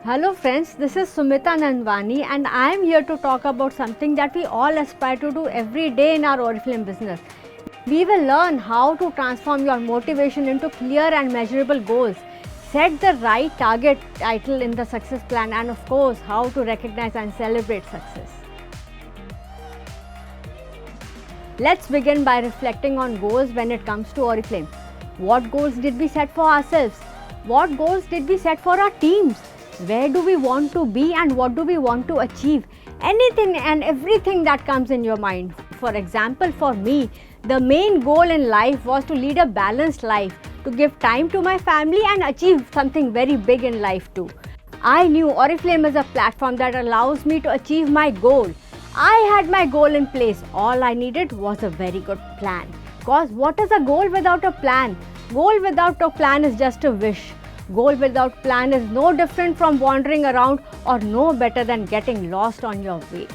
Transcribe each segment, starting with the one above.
Hello friends, this is Sumita Nandwani and I am here to talk about something that we all aspire to do every day in our Oriflame business. We will learn how to transform your motivation into clear and measurable goals, set the right target title in the success plan, and of course, how to recognize and celebrate success. Let's begin by reflecting on goals when it comes to Oriflame. What goals did we set for ourselves? What goals did we set for our teams? Where do we want to be and what do we want to achieve? Anything and everything that comes in your mind. For example, for me, the main goal in life was to lead a balanced life, to give time to my family and achieve something very big in life too. I knew Oriflame is a platform that allows me to achieve my goal. I had my goal in place. All I needed was a very good plan. Because what is a goal without a plan? Goal without a plan is just a wish. Goal without plan is no different from wandering around or no better than getting lost on your way.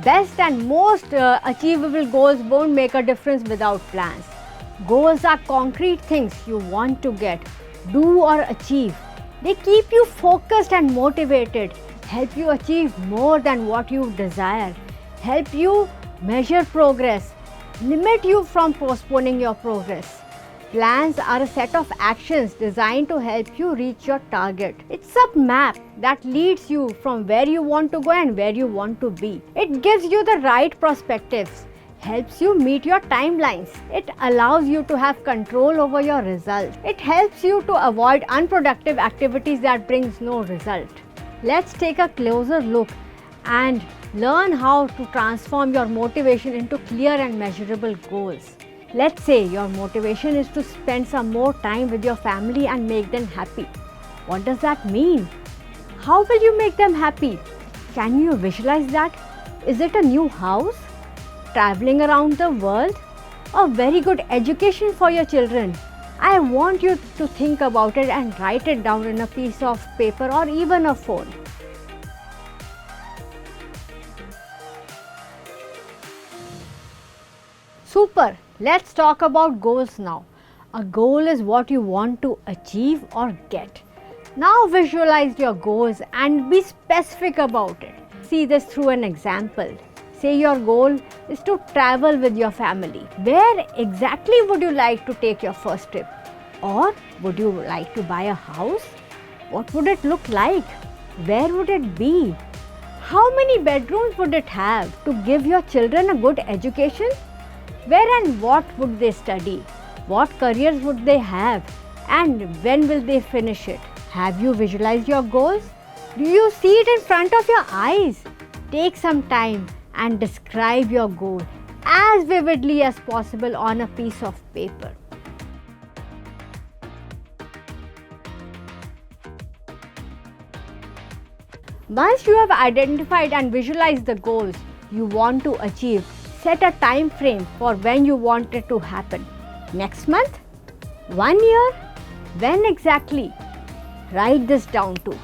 Best and most achievable goals won't make a difference without plans. Goals are concrete things you want to get, do or achieve. They keep you focused and motivated, help you achieve more than what you desire, help you measure progress, limit you from postponing your progress. Plans are a set of actions designed to help you reach your target. It's a map that leads you from where you want to go and where you want to be. It gives you the right perspectives, helps you meet your timelines. It allows you to have control over your results. It helps you to avoid unproductive activities that brings no result. Let's take a closer look and learn how to transform your motivation into clear and measurable goals. Let's say your motivation is to spend some more time with your family and make them happy. What does that mean? How will you make them happy? Can you visualize that? Is it a new house? Traveling around the world? A very good education for your children? I want you to think about it and write it down in a piece of paper or even a phone. Super! Let's talk about goals now. A goal is what you want to achieve or get. Now visualize your goals and be specific about it. See this through an example. Say your goal is to travel with your family. Where exactly would you like to take your first trip? Or would you like to buy a house? What would it look like? Where would it be? How many bedrooms would it have to give your children a good education? Where and what would they study? What careers would they have? And when will they finish it? Have you visualized your goals? Do you see it in front of your eyes? Take some time and describe your goal as vividly as possible on a piece of paper. Once you have identified and visualized the goals you want to achieve, set a time frame for when you want it to happen. Next month? 1 year? When exactly? Write this down too.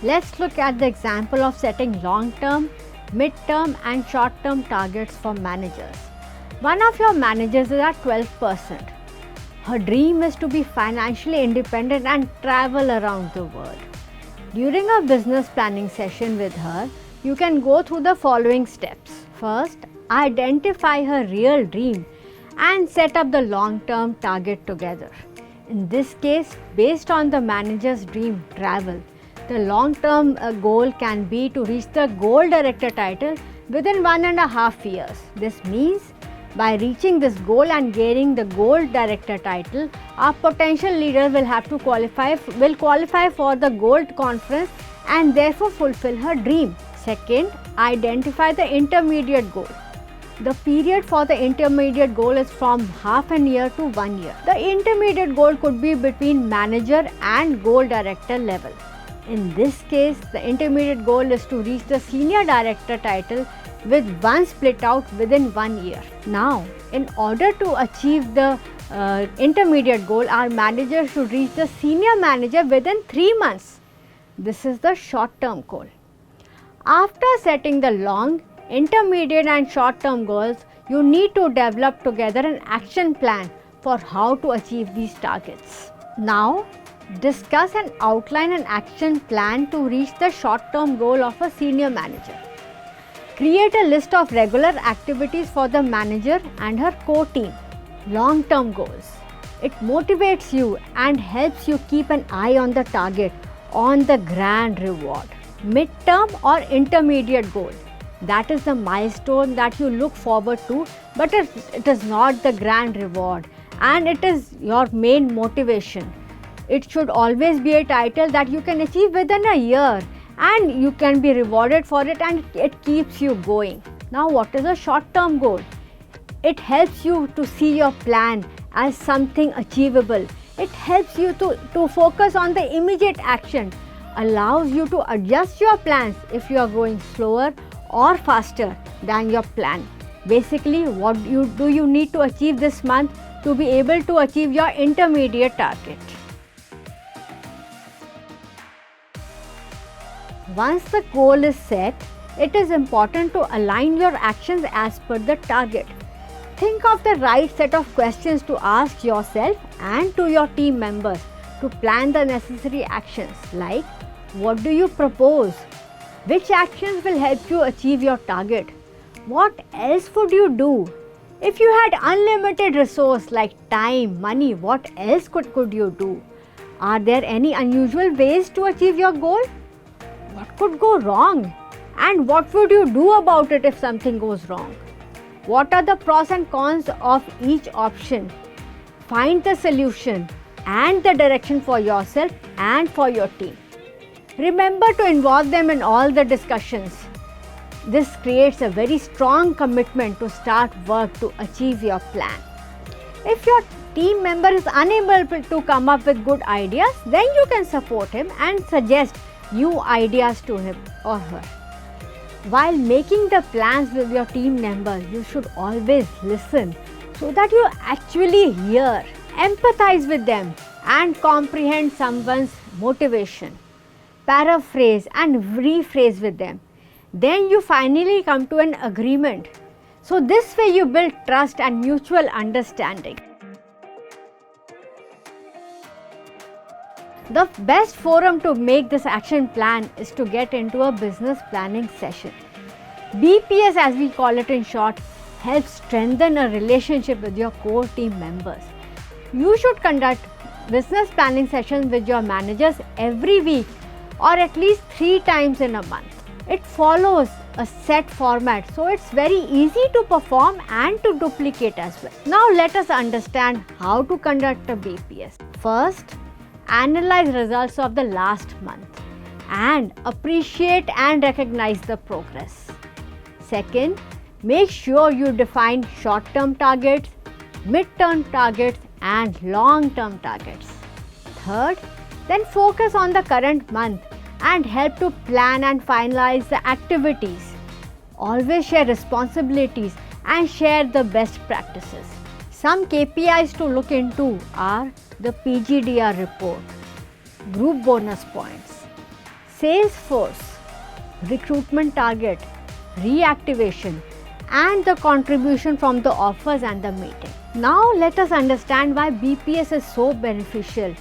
Let's look at the example of setting long-term, mid-term and short-term targets for managers. One of your managers is at 12%. Her dream is to be financially independent and travel around the world. During a business planning session with her, you can go through the following steps. First, identify her real dream and set up the long-term target together. In this case, based on the manager's dream travel, the long-term goal can be to reach the Gold Director title within 1.5 years. This means by reaching this goal and gaining the Gold Director title, our potential leader will qualify for the Gold Conference and therefore fulfill her dream. Second, identify the intermediate goal. The period for the intermediate goal is from half a year to 1 year. The intermediate goal could be between manager and Gold Director level. In this case, the intermediate goal is to reach the Senior Director title with one split out within 1 year. Now, in order to achieve the intermediate goal, our manager should reach the Senior Manager within 3 months. This is the short-term goal. After setting the long, intermediate and short-term goals, you need to develop together an action plan for how to achieve these targets. Now, discuss and outline an action plan to reach the short-term goal of a senior manager. Create a list of regular activities for the manager and her core team. Long-term goals. It motivates you and helps you keep an eye on the target, on the grand reward. Mid-term or intermediate goal. That is the milestone that you look forward to, but it is not the grand reward, and it is your main motivation. It should always be a title that you can achieve within a year, and you can be rewarded for it, and it keeps you going. Now, what is a short-term goal? It helps you to see your plan as something achievable. It helps you to focus on the immediate action, allows you to adjust your plans if you are going slower or faster than your plan. Basically, what do you need to achieve this month to be able to achieve your intermediate target? Once the goal is set, it is important to align your actions as per the target. Think of the right set of questions to ask yourself and to your team members to plan the necessary actions, like what do you propose? Which actions will help you achieve your target? What else would you do? If you had unlimited resource like time, money, what else could you do? Are there any unusual ways to achieve your goal? What could go wrong? And what would you do about it if something goes wrong? What are the pros and cons of each option? Find the solution and the direction for yourself and for your team. Remember to involve them in all the discussions. This creates a very strong commitment to start work to achieve your plan. If your team member is unable to come up with good ideas, then you can support him and suggest new ideas to him or her. While making the plans with your team members, you should always listen so that you actually hear, empathize with them, and comprehend someone's motivation. Paraphrase and rephrase with them. Then you finally come to an agreement. So this way you build trust and mutual understanding. The best forum to make this action plan is to get into a business planning session. BPS, as we call it in short, helps strengthen a relationship with your core team members. You should conduct business planning sessions with your managers every week or at least 3 times in a month. It follows a set format, so it's very easy to perform and to duplicate as well. Now let us understand how to conduct a BPS. First, analyze results of the last month and appreciate and recognize the progress. Second, make sure you define short-term targets, mid-term targets and long-term targets. Third, then focus on the current month and help to plan and finalize the activities. Always share responsibilities and share the best practices. Some KPIs to look into are the PGDR report, group bonus points, sales force, recruitment target, reactivation, and the contribution from the offers and the meeting. Now let us understand why BPS is so beneficial.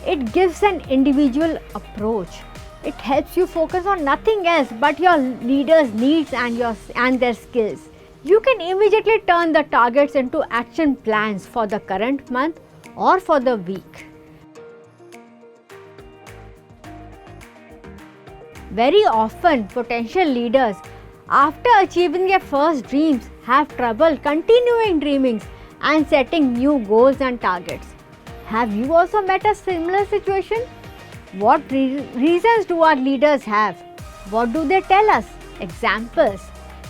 It gives an individual approach. It helps you focus on nothing else but your leader's needs and their skills. You can immediately turn the targets into action plans for the current month or for the week. Very often, potential leaders, after achieving their first dreams, have trouble continuing dreaming and setting new goals and targets. Have you also met a similar situation? What reasons do our leaders have? What do they tell us? Examples.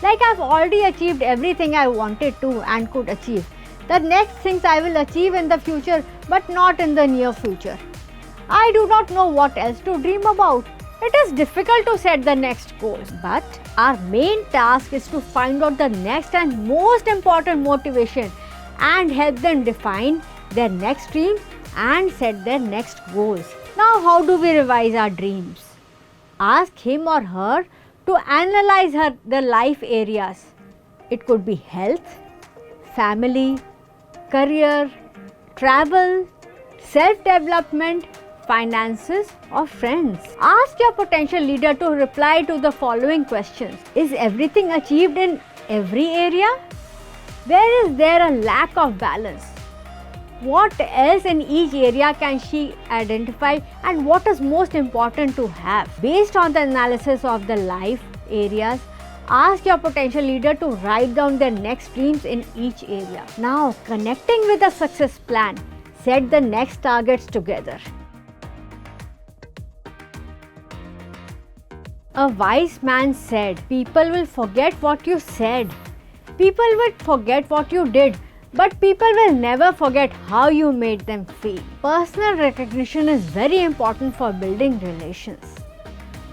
Like, I've already achieved everything I wanted to and could achieve. The next things I will achieve in the future, but not in the near future. I do not know what else to dream about. It is difficult to set the next goals, but our main task is to find out the next and most important motivation and help them define their next dreams and set their next goals. Now, how do we revise our dreams? Ask him or her to analyze the life areas. It could be health, family, career, travel, self-development, finances, or friends. Ask your potential leader to reply to the following questions. Is everything achieved in every area? Where is there a lack of balance? What else in each area can she identify, and what is most important to have? Based on the analysis of the life areas, ask your potential leader to write down their next dreams in each area. Now, connecting with the success plan, set the next targets together. A wise man said, people will forget what you said. People will forget what you did, but people will never forget how you made them feel. Personal recognition is very important for building relations.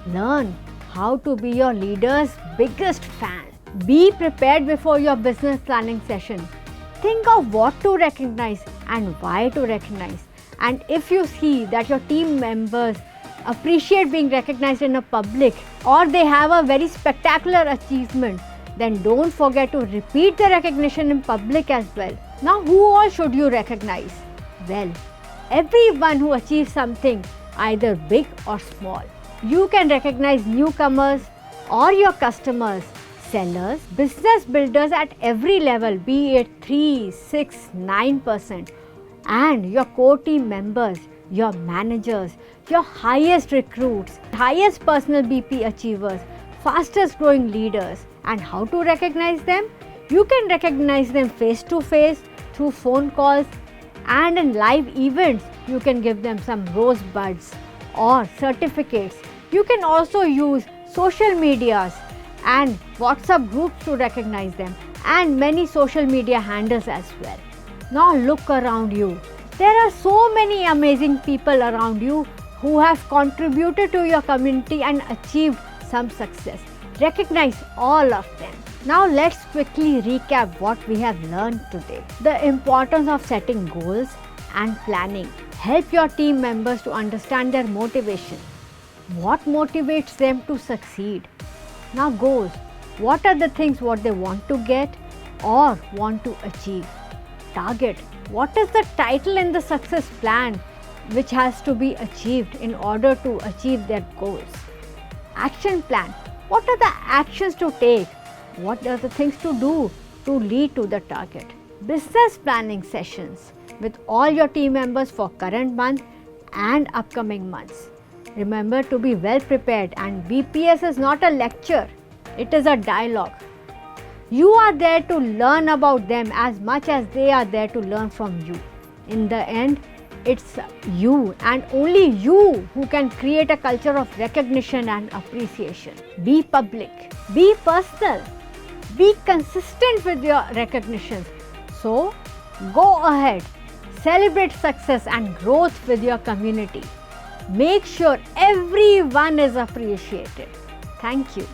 Learn how to be your leader's biggest fan. Be prepared before your business planning session. Think of what to recognize and why to recognize. And if you see that your team members appreciate being recognized in a public, or they have a very spectacular achievement, then don't forget to repeat the recognition in public as well. Now, who all should you recognize? Well, everyone who achieves something, either big or small. You can recognize newcomers or your customers, sellers, business builders at every level, be it 3, 6, 9%, and your core team members, your managers, your highest recruits, highest personal BP achievers, fastest growing leaders. And how to recognize them? You can recognize them face to face, through phone calls, and in live events you can give them some rosebuds or certificates. You can also use social medias and WhatsApp groups to recognize them, and many social media handles as well. Now look around you. There are so many amazing people around you who have contributed to your community and achieved some success. Recognize all of them. Now let's quickly recap what we have learned today. The importance of setting goals and planning. Help your team members to understand their motivation. What motivates them to succeed? Now goals. What are the things what they want to get or want to achieve? Target. What is the title in the success plan which has to be achieved in order to achieve their goals? Action plan. What are the actions to take? What are the things to do to lead to the target? Business planning sessions with all your team members for current month and upcoming months. Remember to be well prepared, and BPS is not a lecture, it is a dialogue. You are there to learn about them as much as they are there to learn from you. In the end, it's you and only you who can create a culture of recognition and appreciation. Be public, be personal, be consistent with your recognitions. So, go ahead, celebrate success and growth with your community. Make sure everyone is appreciated. Thank you.